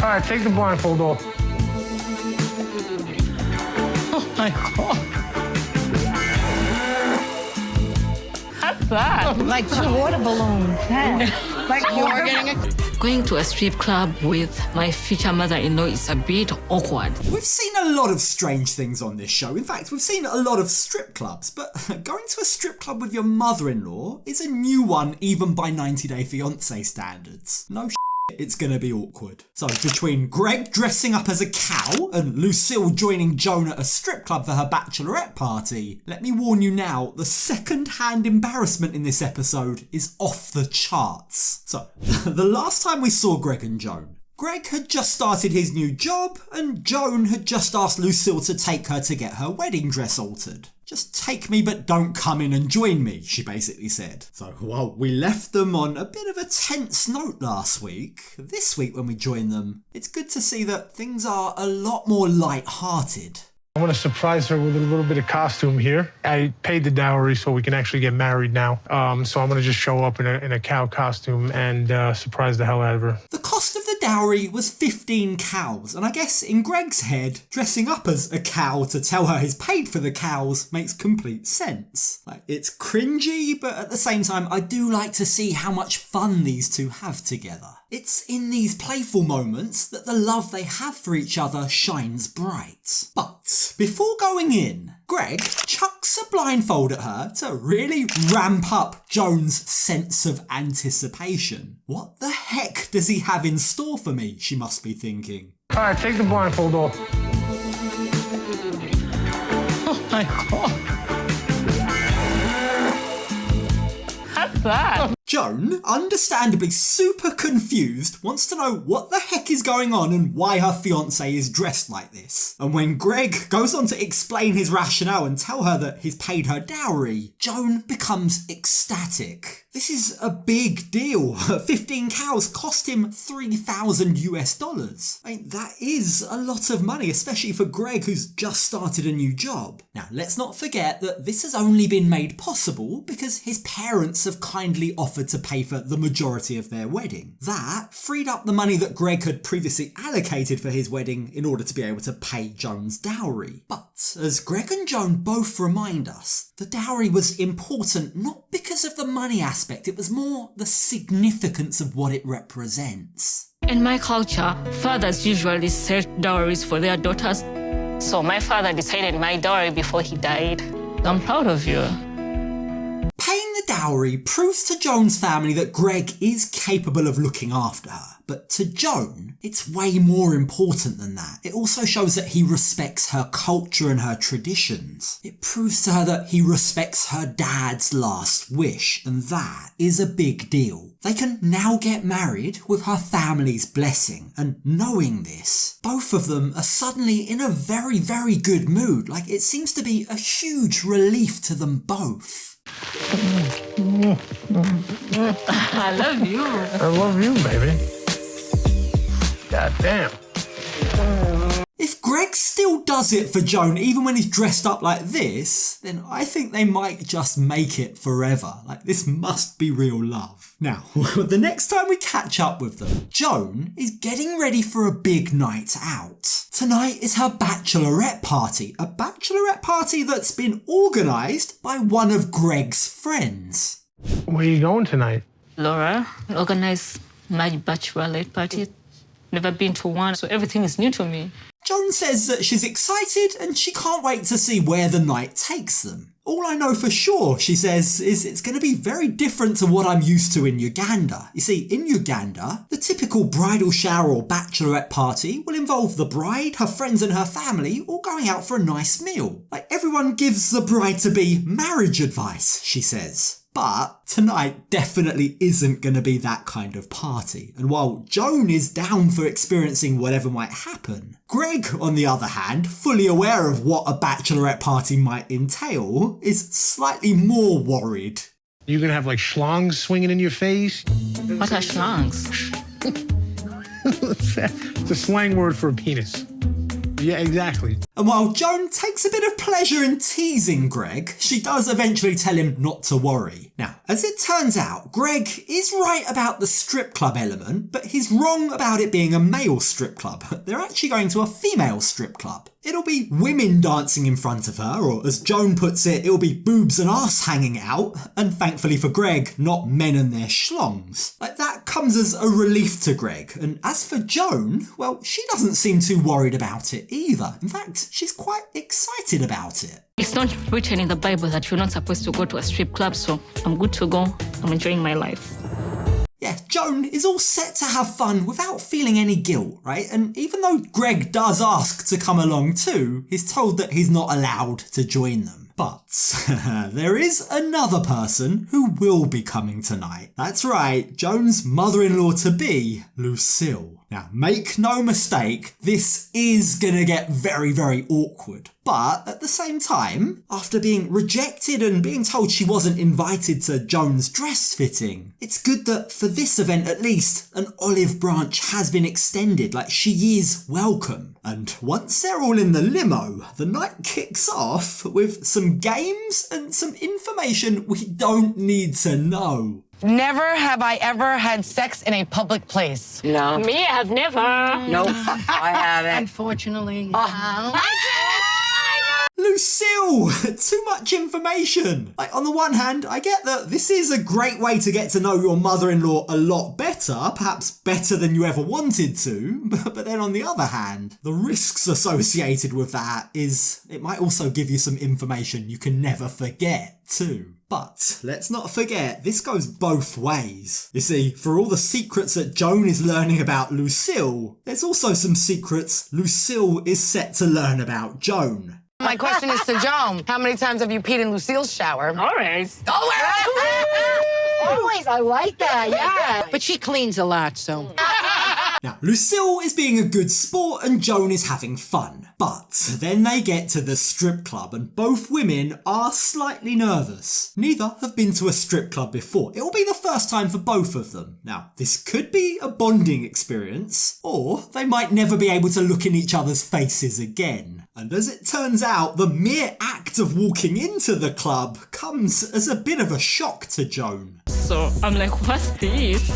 All right, take the blindfold off. Oh my God. What's that? Like two water balloons. Like You're getting a... Going to a strip club with my future mother-in-law is a bit awkward. We've seen a lot of strange things on this show. In fact, we've seen a lot of strip clubs, but going to a strip club with your mother-in-law is a new one even by 90 Day Fiancé standards. No it's gonna be awkward. So between Greg dressing up as a cow and Lucille joining Joan at a strip club for her bachelorette party, let me warn you now, the second-hand embarrassment in this episode is off the charts. So, the last time we saw Greg and Joan, Greg had just started his new job and Joan had just asked Lucille to take her to get her wedding dress altered. Just take me but don't come in and join me, she basically said. So, well, we left them on a bit of a tense note last week. This week when we join them, it's good to see that things are a lot more light-hearted. I want to surprise her with a little bit of costume here. I paid the dowry so we can actually get married now. So I'm going to just show up in a cow costume and surprise the hell out of her. The cost of the dowry was 15 cows, and I guess in Greg's head, dressing up as a cow to tell her he's paid for the cows makes complete sense. Like, it's cringy, but at the same time, I do like to see how much fun these two have together. It's in these playful moments that the love they have for each other shines bright. But before going in, Greg chucks a blindfold at her to really ramp up Joan's sense of anticipation. What the heck does he have in store for me, she must be thinking. All right, take the blindfold off. Oh my God. What's that? Joan, understandably super confused, wants to know what the heck is going on and why her fiancé is dressed like this. And when Greg goes on to explain his rationale and tell her that he's paid her dowry, Joan becomes ecstatic. This is a big deal. 15 cows cost him $3,000 US. I mean, that is a lot of money, especially for Greg who's just started a new job. Now, let's not forget that this has only been made possible because his parents have kindly offered to pay for the majority of their wedding. That freed up the money that Greg had previously allocated for his wedding in order to be able to pay Joan's dowry. But as Greg and Joan both remind us, the dowry was important not because of the money aspect, it was more the significance of what it represents. In my culture, fathers usually set dowries for their daughters. So my father decided my dowry before he died. I'm proud of you. Paying the dowry proves to Joan's family that Greg is capable of looking after her. But to Joan, it's way more important than that. It also shows that he respects her culture and her traditions. It proves to her that he respects her dad's last wish, and that is a big deal. They can now get married with her family's blessing, and knowing this, both of them are suddenly in a very, very good mood. Like, it seems to be a huge relief to them both. I love you. I love you, baby. God damn. If Greg still does it for Joan, even when he's dressed up like this, then I think they might just make it forever. Like, this must be real love. Now, the next time we catch up with them, Joan is getting ready for a big night out. Tonight is her bachelorette party, a bachelorette party that's been organised by one of Greg's friends. Where are you going tonight? Laura organized my bachelorette party. Never been to one, so everything is new to me. Joan says that she's excited and she can't wait to see where the night takes them. All I know for sure, she says, is it's going to be very different to what I'm used to in Uganda. You see, in Uganda, the typical bridal shower or bachelorette party will involve the bride, her friends and her family all going out for a nice meal. Like, everyone gives the bride-to-be marriage advice, she says. But tonight definitely isn't going to be that kind of party. And while Joan is down for experiencing whatever might happen, Greg, on the other hand, fully aware of what a bachelorette party might entail, is slightly more worried. You gonna have like schlongs swinging in your face? What are schlongs? It's a slang word for a penis. Yeah, exactly. And while Joan takes a bit of pleasure in teasing Greg, she does eventually tell him not to worry. Now, as it turns out, Greg is right about the strip club element, but he's wrong about it being a male strip club. They're actually going to a female strip club. It'll be women dancing in front of her, or as Joan puts it, it'll be boobs and arse hanging out, and thankfully for Greg, not men and their schlongs. Like, that comes as a relief to Greg, and as for Joan, well, she doesn't seem too worried about it either. In fact, she's quite excited about it. It's not written in the Bible that you're not supposed to go to a strip club, so I'm good to go. I'm enjoying my life. Yeah, Joan is all set to have fun without feeling any guilt, right? And even though Greg does ask to come along too, he's told that he's not allowed to join them. But there is another person who will be coming tonight. That's right, Joan's mother-in-law-to-be, Lucille. Now, make no mistake, this is gonna get very, very awkward. But at the same time, after being rejected and being told she wasn't invited to Joan's dress fitting, it's good that for this event at least, an olive branch has been extended, like she is welcome. And once they're all in the limo, the night kicks off with some games and some information we don't need to know. Never have I ever had sex in a public place. No. Me, I've never. Nope, I haven't. Unfortunately. Lucille! Too much information! Like, on the one hand, I get that this is a great way to get to know your mother-in-law a lot better, perhaps better than you ever wanted to, but then on the other hand, the risks associated with that is it might also give you some information you can never forget too. But let's not forget, this goes both ways. You see, for all the secrets that Joan is learning about Lucille, there's also some secrets Lucille is set to learn about Joan. My question is to Joan. How many times have you peed in Lucille's shower? Always. Always, I like that, yeah. But she cleans a lot, so. Now, Lucille is being a good sport and Joan is having fun. But then they get to the strip club and both women are slightly nervous. Neither have been to a strip club before. It will be the first time for both of them. Now, this could be a bonding experience, or they might never be able to look in each other's faces again. And as it turns out, the mere act of walking into the club comes as a bit of a shock to Joan. So I'm like, what's this?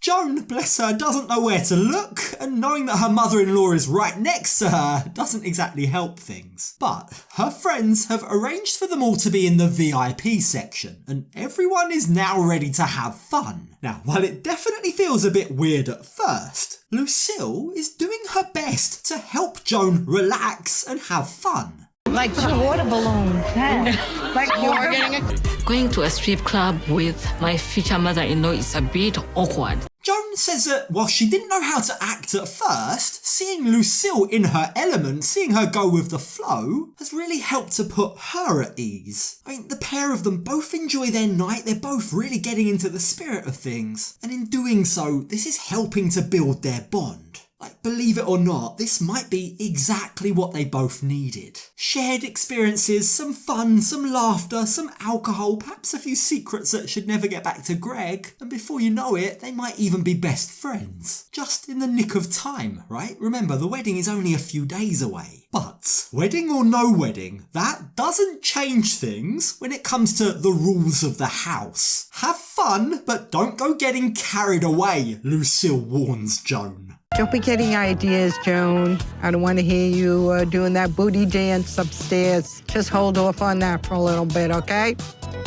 Joan, bless her, doesn't know where to look, and knowing that her mother-in-law is right next to her doesn't exactly help things. But her friends have arranged for them all to be in the VIP section, and everyone is now ready to have fun. Now, while it definitely feels a bit weird at first, Lucille is doing her best to help Joan relax and have fun. Like water balloons, huh? Like You're getting a... Going to a strip club with my future mother-in-law is a bit awkward. Joan says that while she didn't know how to act at first, seeing Lucille in her element, seeing her go with the flow, has really helped to put her at ease. I mean, the pair of them both enjoy their night, they're both really getting into the spirit of things, and in doing so, this is helping to build their bond. Like, believe it or not, this might be exactly what they both needed. Shared experiences, some fun, some laughter, some alcohol, perhaps a few secrets that should never get back to Greg, and before you know it, they might even be best friends. Just in the nick of time, right? Remember, the wedding is only a few days away. But, wedding or no wedding, that doesn't change things when it comes to the rules of the house. Have fun, but don't go getting carried away, Lucille warns Joan. Don't be getting ideas, Joan. I don't want to hear you doing that booty dance upstairs. Just hold off on that for a little bit, okay?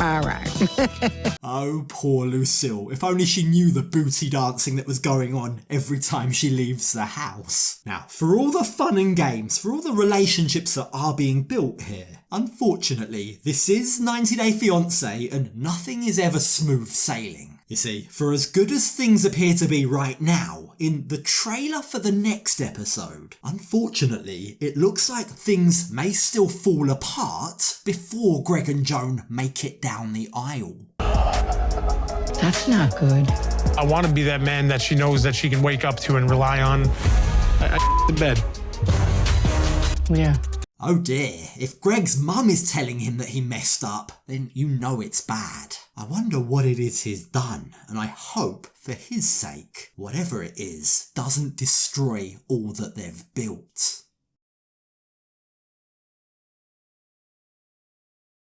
All right. Oh, poor Lucille. If only she knew the booty dancing that was going on every time she leaves the house. Now, for all the fun and games, for all the relationships that are being built here, unfortunately, this is 90 Day Fiancé and nothing is ever smooth sailing. You see, for as good as things appear to be right now, in the trailer for the next episode, unfortunately, it looks like things may still fall apart before Greg and Joan make it down the aisle. That's not good. I want to be that man that she knows that she can wake up to and rely on. I the bed. Yeah. Oh dear, if Greg's mum is telling him that he messed up, then you know it's bad. I wonder what it is he's done, and I hope, for his sake, whatever it is, doesn't destroy all that they've built.